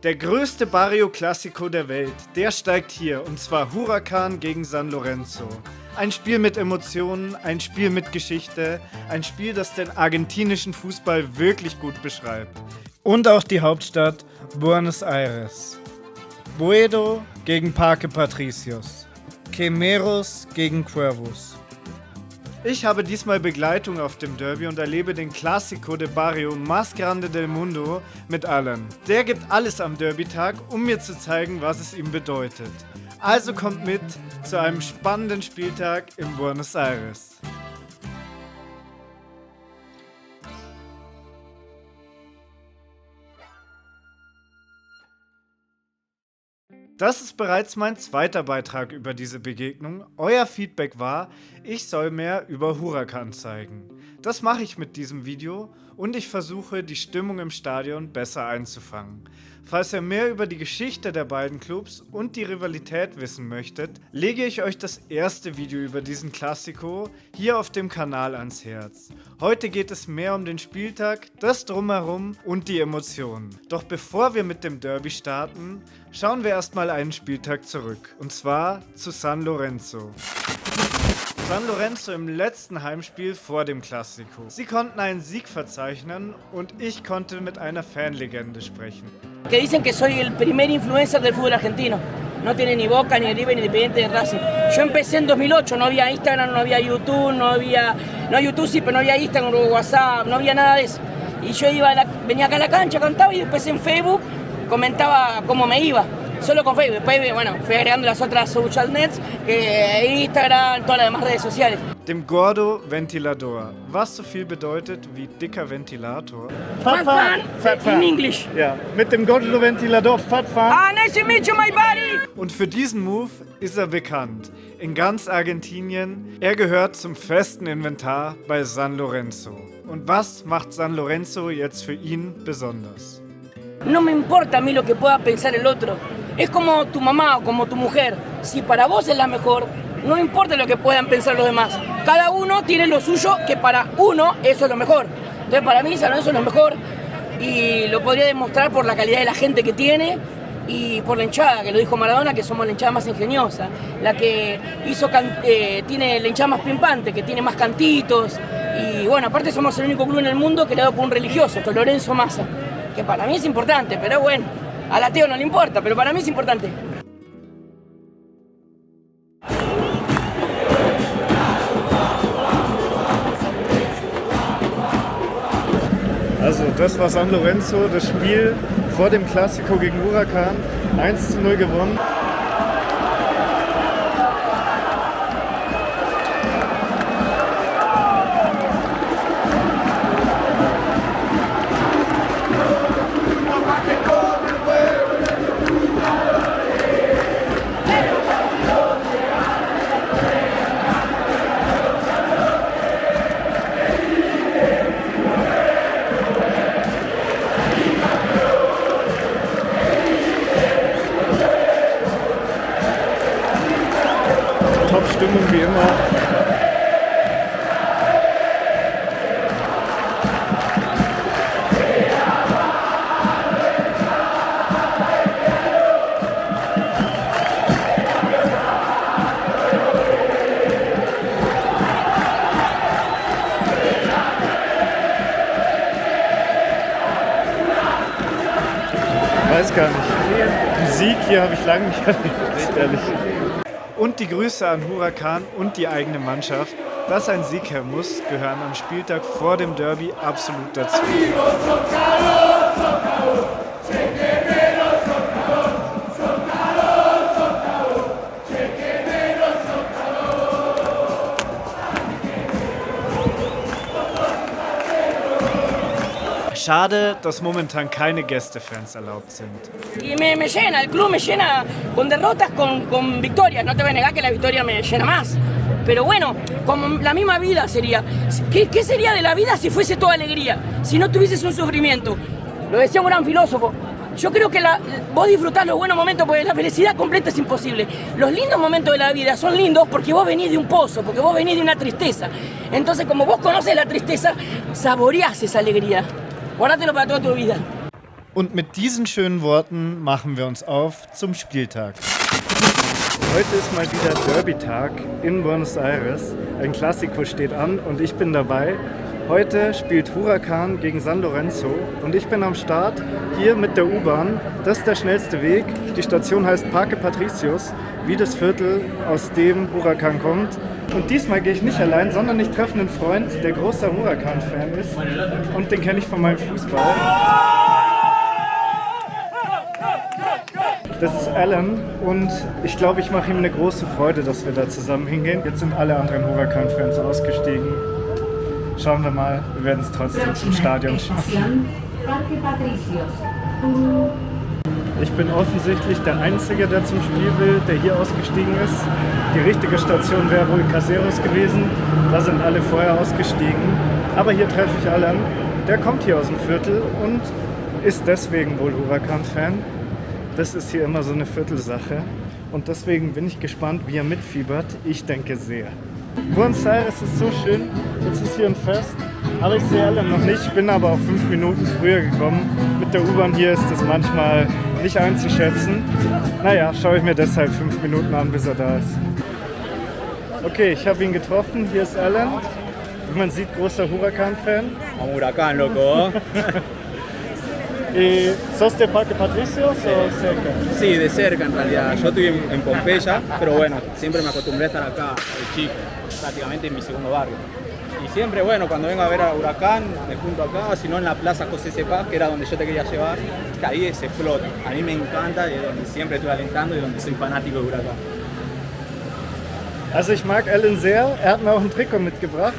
Der größte Barrio Clásico der Welt, der steigt hier, und zwar Huracán gegen San Lorenzo. Ein Spiel mit Emotionen, ein Spiel mit Geschichte, ein Spiel, das den argentinischen Fußball wirklich gut beschreibt. Und auch die Hauptstadt Buenos Aires. Boedo gegen Parque Patricios. Quemeros gegen Cuervos. Ich habe diesmal Begleitung auf dem Derby und erlebe den Clásico de Barrio más grande del mundo mit Alan. Der gibt alles am Derby-Tag, um mir zu zeigen, was es ihm bedeutet. Also kommt mit zu einem spannenden Spieltag in Buenos Aires. Das ist bereits mein zweiter Beitrag über diese Begegnung. Euer Feedback war, ich soll mehr über Huracán zeigen. Das mache ich mit diesem Video und ich versuche, die Stimmung im Stadion besser einzufangen. Falls ihr mehr über die Geschichte der beiden Clubs und die Rivalität wissen möchtet, lege ich euch das erste Video über diesen Clásico hier auf dem Kanal ans Herz. Heute geht es mehr um den Spieltag, das Drumherum und die Emotionen. Doch bevor wir mit dem Derby starten, schauen wir erstmal einen Spieltag zurück. Und zwar zu San Lorenzo. San Lorenzo im letzten Heimspiel vor dem Clásico. Sie konnten einen Sieg verzeichnen und ich konnte mit einer Fanlegende sprechen. Que dicen que soy el primer influencer del fútbol argentino. No tiene ni Boca, ni River, ni Independiente, ni Racing. Yo empecé en 2008, no había Instagram, no había YouTube, no YouTube sí, pero no había Instagram, no WhatsApp, no había nada de eso. Y yo venía acá a la cancha, cantaba y después en Facebook comentaba cómo me iba. Solo con Facebook. Después, bueno, fui agregando las otras social nets, que Instagram, todas las demás redes sociales. Dem Gordo Ventilador, was so viel bedeutet wie dicker Ventilator. Fat fan in English. Ja, mit dem Gordo Ventilador, Fat fan. Ah, nice to meet you, my buddy! Und für diesen Move ist er bekannt. In ganz Argentinien. Er gehört zum festen Inventar bei San Lorenzo. Und was macht San Lorenzo jetzt für ihn besonders? No me importa a mí lo que pueda pensar el otro. Es como tu mamá o como tu mujer. Si para vos es la mejor, no importa lo que puedan pensar los demás. Cada uno tiene lo suyo, que para uno eso es lo mejor. Entonces para mí San Lorenzo es lo mejor y lo podría demostrar por la calidad de la gente que tiene y por la hinchada, que lo dijo Maradona, que somos la hinchada más ingeniosa, la que tiene la hinchada más pimpante, que tiene más cantitos y bueno, aparte somos el único club en el mundo creado por un religioso, que es Lorenzo Massa, que para mí es importante, pero bueno, al ateo no le importa, pero para mí es importante. Also das war San Lorenzo, das Spiel vor dem Clásico gegen Huracán, 1:0 gewonnen. Top-Stimmung wie immer. Weiß gar nicht. Musik hier habe ich lange nicht erlebt, ehrlich. Und die Grüße an Huracán und die eigene Mannschaft. Dass ein Sieg her muss, gehören am Spieltag vor dem Derby absolut dazu. Schade, dass momentan keine Gästefans erlaubt sind. Y me llena, el club me llena con derrotas, con victorias. No te voy a negar que la victoria me llena más. Pero bueno, como la misma vida sería. ¿Qué sería de la vida si fuese toda alegría? Si no tuvieses un sufrimiento. Lo decía un gran filósofo. Yo creo que vos disfrutás los buenos momentos porque la felicidad completa es imposible. Los lindos momentos de la vida son lindos porque vos venís de un pozo, porque vos venís de una tristeza. Entonces, como vos conocés la tristeza, saboreás esa alegría. Guárdatelo para toda tu vida. Und mit diesen schönen Worten machen wir uns auf zum Spieltag. Heute ist mal wieder Derby-Tag in Buenos Aires. Ein Klassiko steht an und ich bin dabei. Heute spielt Huracan gegen San Lorenzo und ich bin am Start hier mit der U-Bahn. Das ist der schnellste Weg. Die Station heißt Parque Patricios, wie das Viertel, aus dem Huracan kommt. Und diesmal gehe ich nicht allein, sondern ich treffe einen Freund, der großer Huracan-Fan ist und den kenne ich von meinem Fußball. Das ist Alan und ich glaube, ich mache ihm eine große Freude, dass wir da zusammen hingehen. Jetzt sind alle anderen Huracan-Fans ausgestiegen. Schauen wir mal, wir werden es trotzdem zum Stadion schaffen. Ich bin offensichtlich der Einzige, der zum Spiel will, der hier ausgestiegen ist. Die richtige Station wäre wohl Caseros gewesen, da sind alle vorher ausgestiegen. Aber hier treffe ich Alan, der kommt hier aus dem Viertel und ist deswegen wohl Huracan-Fan. Das ist hier immer so eine Viertelsache und deswegen bin ich gespannt, wie er mitfiebert. Ich denke sehr. Buenos Aires ist so schön, jetzt ist hier ein Fest, aber ich sehe Alan noch nicht. Ich bin aber auch 5 Minuten früher gekommen. Mit der U-Bahn hier ist das manchmal nicht einzuschätzen. Naja, schaue ich mir deshalb 5 Minuten an, bis er da ist. Okay, ich habe ihn getroffen. Hier ist Alan. Wie man sieht, großer Huracan-Fan. Huracan, loco. ¿Sos de Parque Patricios o cerca? Sí, de cerca en realidad. Yo estoy en Pompeya, pero bueno, siempre me acostumbré a estar acá, de chico, prácticamente en mi segundo barrio. Y siempre, bueno, cuando vengo a ver a Huracán, me junto acá, si no en la Plaza José C. Paz, que era donde yo te quería llevar, que ahí es explota. A mí me encanta y es donde siempre estoy alentando y donde soy fanático de Huracán. Also ich mag Alan sehr, er hat mir auch ein Trikot mitgebracht,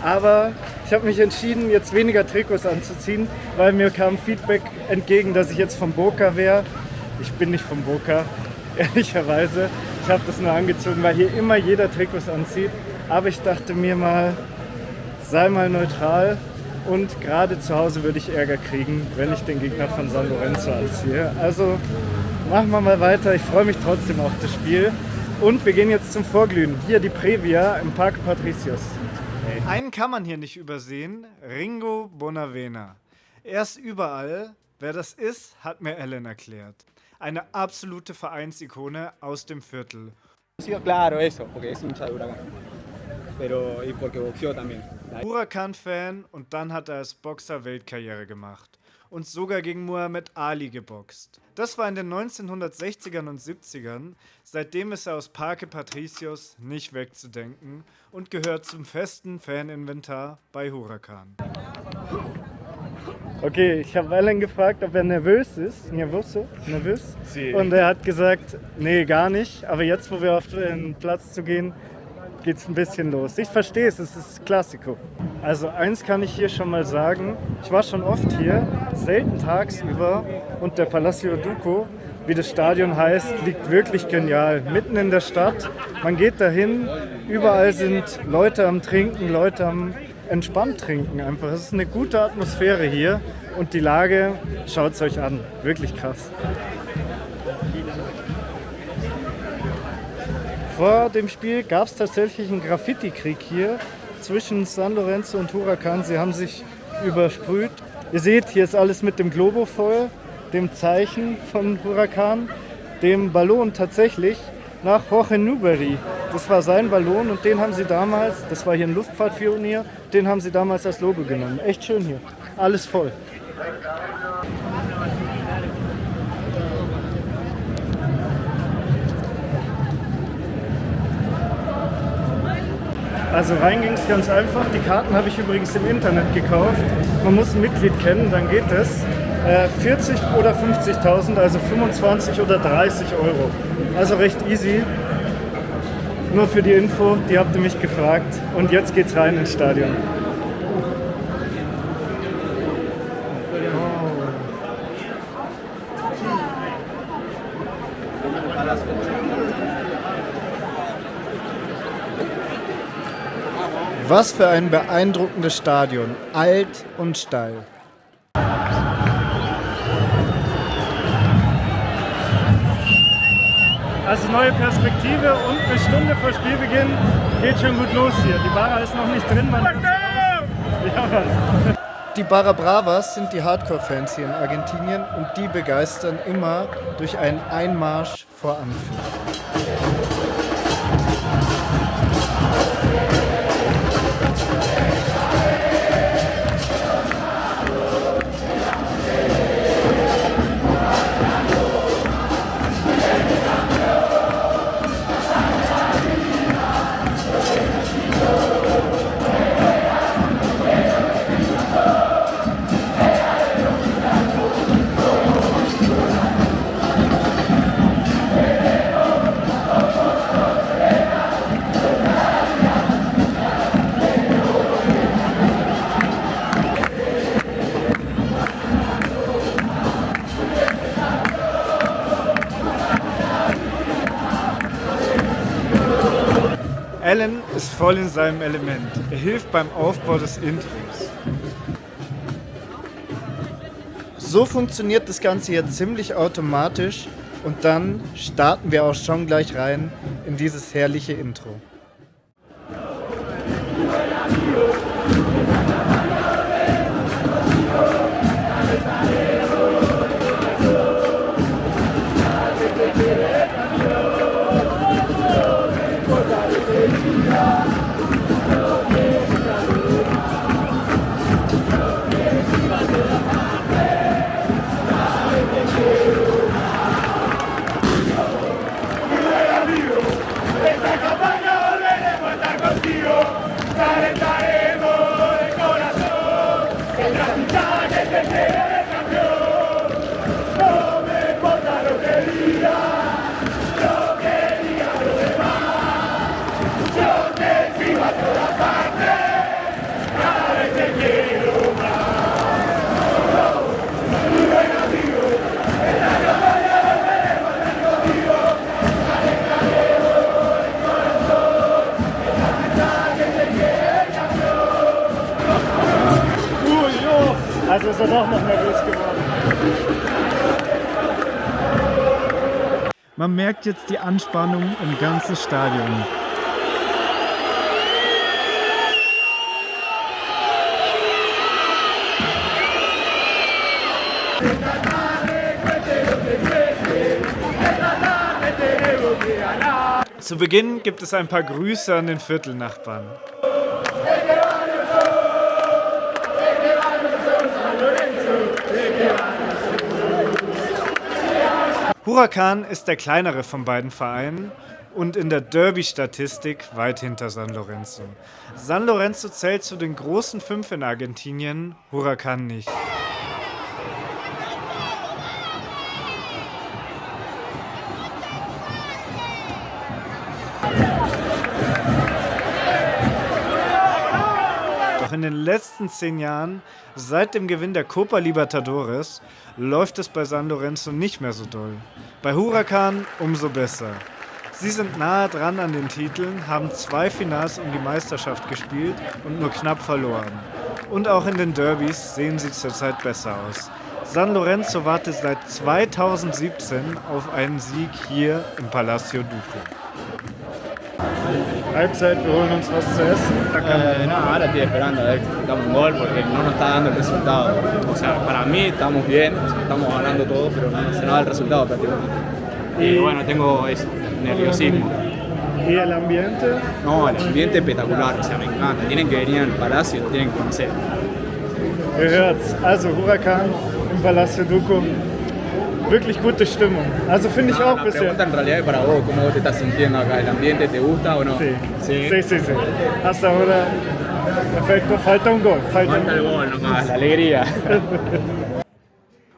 aber ich habe mich entschieden, jetzt weniger Trikots anzuziehen, weil mir kam Feedback entgegen, dass ich jetzt vom Boca wäre. Ich bin nicht vom Boca, ehrlicherweise. Ich habe das nur angezogen, weil hier immer jeder Trikots anzieht. Aber ich dachte mir mal, sei mal neutral und gerade zu Hause würde ich Ärger kriegen, wenn ich den Gegner von San Lorenzo anziehe. Also machen wir mal weiter, ich freue mich trotzdem auf das Spiel. Und wir gehen jetzt zum Vorglühen. Hier die Previa im Parque Patricios. Einen kann man hier nicht übersehen, Ringo Bonavena. Er ist überall. Wer das ist, hat mir Alan erklärt. Eine absolute Vereinsikone aus dem Viertel. Sí, claro, eso, porque es hincha de Huracán. Pero, y porque boxeó también. Huracan-Fan und dann hat er als Boxer Weltkarriere gemacht. Und sogar gegen Muhammad Ali geboxt. Das war in den 1960ern und 70ern. Seitdem ist er aus Parque Patricios nicht wegzudenken und gehört zum festen Faninventar bei Huracan. Okay, ich habe Alan gefragt, ob er nervös ist. Nervös? Sí. Und er hat gesagt, nee, gar nicht. Aber jetzt, wo wir auf den Platz zu gehen, geht es ein bisschen los. Ich verstehe es, es ist Klassiko. Also eins kann ich hier schon mal sagen, ich war schon oft hier, selten tagsüber und der Palacio Duco, wie das Stadion heißt, liegt wirklich genial. Mitten in der Stadt, man geht dahin, überall sind Leute am Trinken, Leute am entspannt trinken einfach. Es ist eine gute Atmosphäre hier und die Lage, schaut es euch an, wirklich krass. Vor dem Spiel gab es tatsächlich einen Graffiti-Krieg hier zwischen San Lorenzo und Huracan. Sie haben sich übersprüht. Ihr seht, hier ist alles mit dem Globo voll, dem Zeichen von Huracan, dem Ballon tatsächlich nach Jorge Newbery. Das war sein Ballon und den haben sie damals, das war hier ein Luftfahrtpionier, den haben sie damals als Logo genommen. Echt schön hier, alles voll. Also rein ging es ganz einfach. Die Karten habe ich übrigens im Internet gekauft. Man muss ein Mitglied kennen, dann geht es. 40 oder 50.000, also 25 oder 30 Euro. Also recht easy. Nur für die Info, die habt ihr mich gefragt. Und jetzt geht's rein ins Stadion. Was für ein beeindruckendes Stadion, alt und steil. Also neue Perspektive und eine Stunde vor Spielbeginn geht schon gut los hier. Die Bara ist noch nicht drin. Ja, Mann. Die Barra Bravas sind die Hardcore-Fans hier in Argentinien und die begeistern immer durch einen Einmarsch vor Anpfiff. Alan ist voll in seinem Element. Er hilft beim Aufbau des Intros. So funktioniert das Ganze jetzt ziemlich automatisch und dann starten wir auch schon gleich rein in dieses herrliche Intro. Also ist er doch noch nervös geworden. Man merkt jetzt die Anspannung im ganzen Stadion. Zu Beginn gibt es ein paar Grüße an den Viertelnachbarn. Huracán ist der kleinere von beiden Vereinen und in der Derby-Statistik weit hinter San Lorenzo. San Lorenzo zählt zu den großen 5 in Argentinien, Huracán nicht. Doch in den letzten 10 Jahren, seit dem Gewinn der Copa Libertadores, läuft es bei San Lorenzo nicht mehr so doll. Bei Huracán umso besser. Sie sind nahe dran an den Titeln, haben 2 Finals um die Meisterschaft gespielt und nur knapp verloren. Und auch in den Derbys sehen sie zurzeit besser aus. San Lorenzo wartet seit 2017 auf einen Sieg hier im Palacio Duco. Halbzeit, wir holen uns was zu essen. No, ahora estoy esperando a ver si damos un gol porque no nos está dando el resultado. O sea, para mí estamos bien, estamos ganando todo, pero no se nos da el resultado prácticamente. Y bueno, tengo eso, nerviosismo. ¿Y el ambiente? No, el ambiente espectacular, o sea, me encanta. Tienen que venir al Palacio, lo tienen que conocer. Ihr hört's, also Huracán im Palacio Duco. Wirklich gute Stimmung. Also finde ich auch La bisher. pregunta en realidad es para vos, ¿cómo vos te estás sintiendo acá? ¿El ambiente te gusta o no? Sí, Sí. sí, sí, sí. Hasta ahora, perfecto. Falta un gol. Falta el gol nomás, la alegría.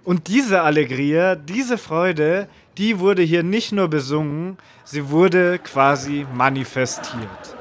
Und diese Alegria, diese Freude, die wurde hier nicht nur besungen, sie wurde quasi manifestiert.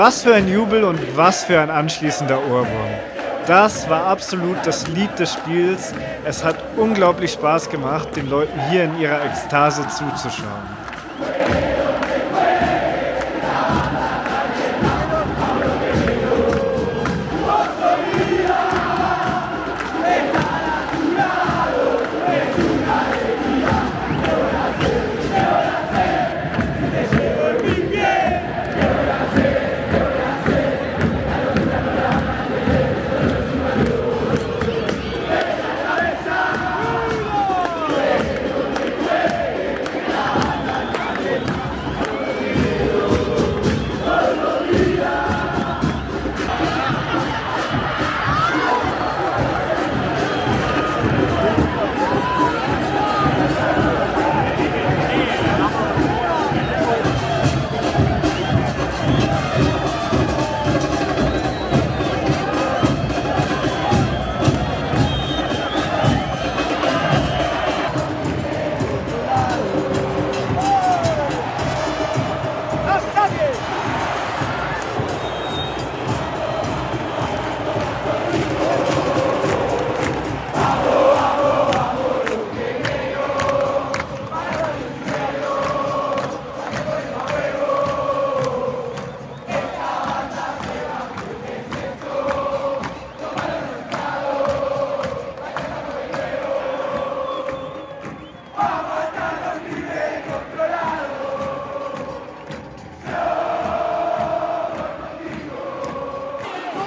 Was für ein Jubel und was für ein anschließender Ohrwurm. Das war absolut das Lied des Spiels. Es hat unglaublich Spaß gemacht, den Leuten hier in ihrer Ekstase zuzuschauen.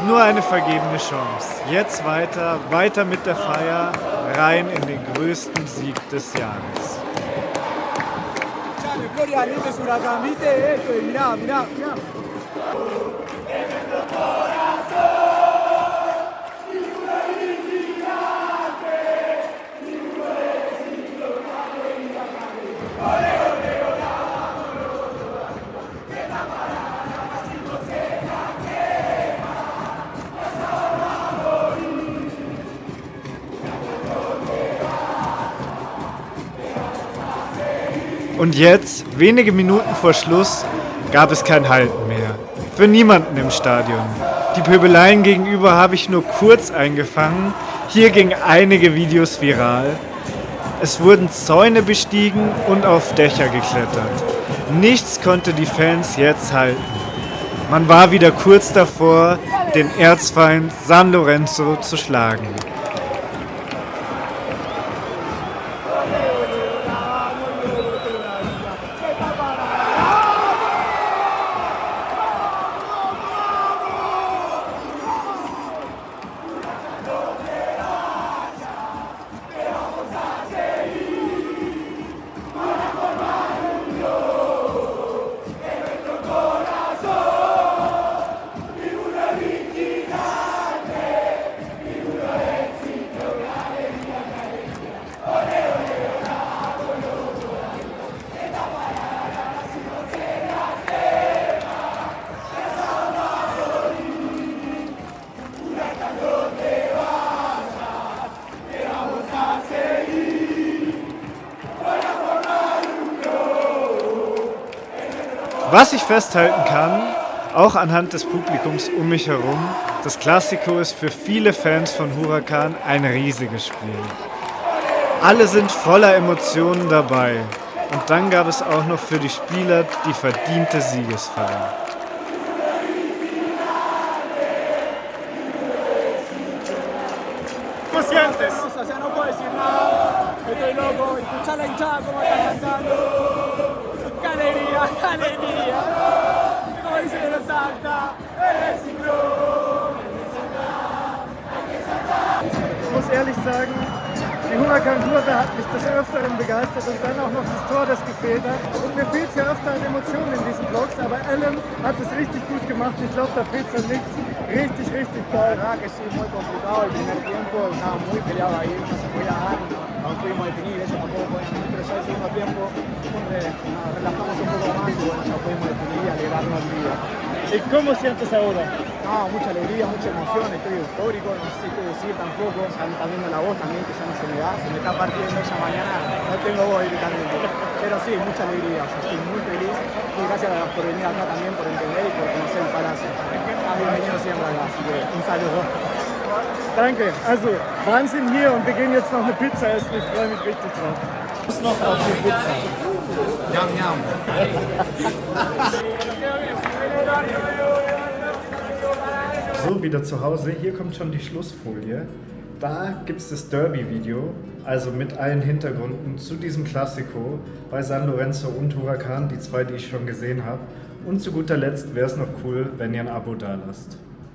Nur eine vergebene Chance. Jetzt weiter mit der Feier, rein in den größten Sieg des Jahres. Und jetzt, wenige Minuten vor Schluss, gab es kein Halten mehr. Für niemanden im Stadion. Die Pöbeleien gegenüber habe ich nur kurz eingefangen. Hier gingen einige Videos viral. Es wurden Zäune bestiegen und auf Dächer geklettert. Nichts konnte die Fans jetzt halten. Man war wieder kurz davor, den Erzfeind San Lorenzo zu schlagen. Was ich festhalten kann, auch anhand des Publikums um mich herum, das Clásico ist für viele Fans von Huracan ein riesiges Spiel. Alle sind voller Emotionen dabei. Und dann gab es auch noch für die Spieler die verdiente Siegesfeier. ¿Cómo sientes? O sea, no puedo decir nada, estoy loco, escuchar la hinchada como está cantando. ¡Qué alegría, qué alegría! Como dice de los Salta, el ciclón. Ich muss ehrlich sagen, die Huracan-Kurve hat mich des Öfteren begeistert und dann auch noch das Tor, das gefehlt hat. Und mir fehlt es ja öfter an Emotionen in diesen Vlogs, aber Alan hat es richtig gut gemacht. Ich glaube, da fehlt es an nichts. Richtig, richtig toll. La verdad que sí, muy complicado. El primer tiempo estaba muy peleado ahí, no se podía dar, no pudimos definir, eso tampoco podíamos, pero ya el segundo tiempo, hombre, nos relajamos un poco más y bueno, ya pudimos definir y alegrarnos el día. ¿Y cómo sientes ahora? No, mucha alegría, mucha emoción, estoy eufórico, no sé qué decir tampoco, ya me está viendo la voz también que ya no se me da, se me está partiendo ya mañana, no tengo voz directamente, pero sí, mucha alegría, o sea, estoy muy feliz y gracias por venir acá también, por entender y por conocer el Palacio. Bienvenido siempre acá, así que un saludo. Danke. Also, Wahnsinn hier und wir gehen jetzt noch eine Pizza essen. Ich freue mich richtig drauf. Ich muss noch auf die Pizza. Ñam, ñam. So, wieder zu Hause. Hier kommt schon die Schlussfolie. Da gibt es das Derby-Video, also mit allen Hintergründen zu diesem Classico bei San Lorenzo und Huracan, die zwei, die ich schon gesehen habe. Und zu guter Letzt wäre es noch cool, wenn ihr ein Abo da lasst.